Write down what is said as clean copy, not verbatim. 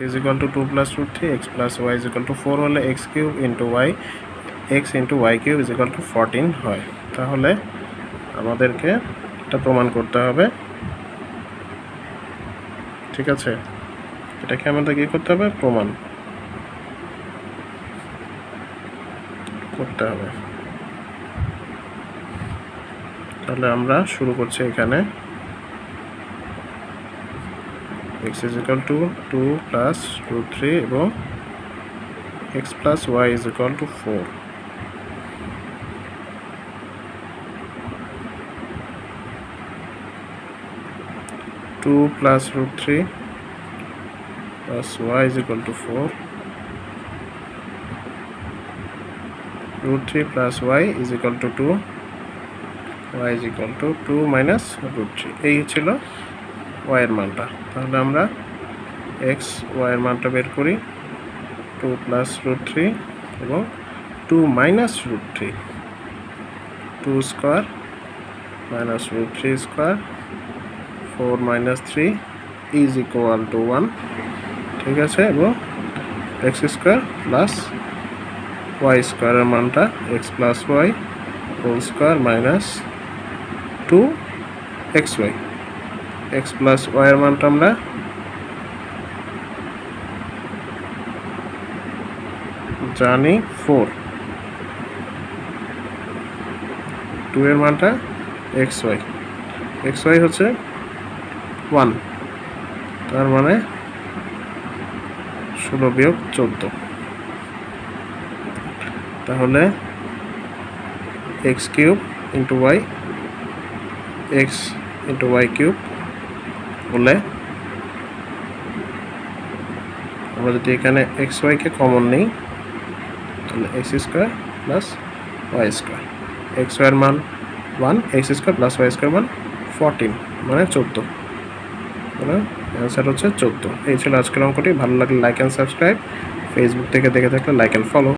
Is equal to 2 plus root 3 x plus y is equal to 4 হলে x cube into y x into y cube is equal to 14 হয়। তাহলে আমাদেরকে এটা প্রমাণ করতে হবে, ঠিক আছে? এটাকে আমাদের কি করতে হবে? প্রমাণ করতে হবে। তাহলে আমরা শুরু করছি এখানে x is equal to 2 plus root 3 এবং x plus y is equal to 4. Two plus root 3 plus y is equal to 4. Root 3 plus y is equal to 2. y is equal to 2 minus root 3. এই ছিল y এর মানটা। তাহলে আমরা x y এর মানটা বের করি। 2 plus root 3 এবং 2 minus root 3, 2 square minus root 3 square, 4 minus 3 is equal to 1, ঠিক আছে? এবং x square plus y square এর মানটা x plus y whole square minus 2 xy, x plus y এর মানটা আমরা জানি 4, 2 এর মানটা xy হচ্ছে 1, তার মানে 16 বিয়োগ 14। তাহলে x cube into y x into y cube বলে আমরা যদি এখানে xy কে কমন নিই তাহলে x square plus y square, xy এর মান 1, x square plus y square মান 14 মানে 14, মানে অ্যান্সার হচ্ছে 14। এই ছিল আজকের অঙ্কটি। ভালো লাগলে লাইক অ্যান্ড সাবস্ক্রাইব, ফেসবুক থেকে দেখে থাকলে লাইক অ্যান্ড ফলো।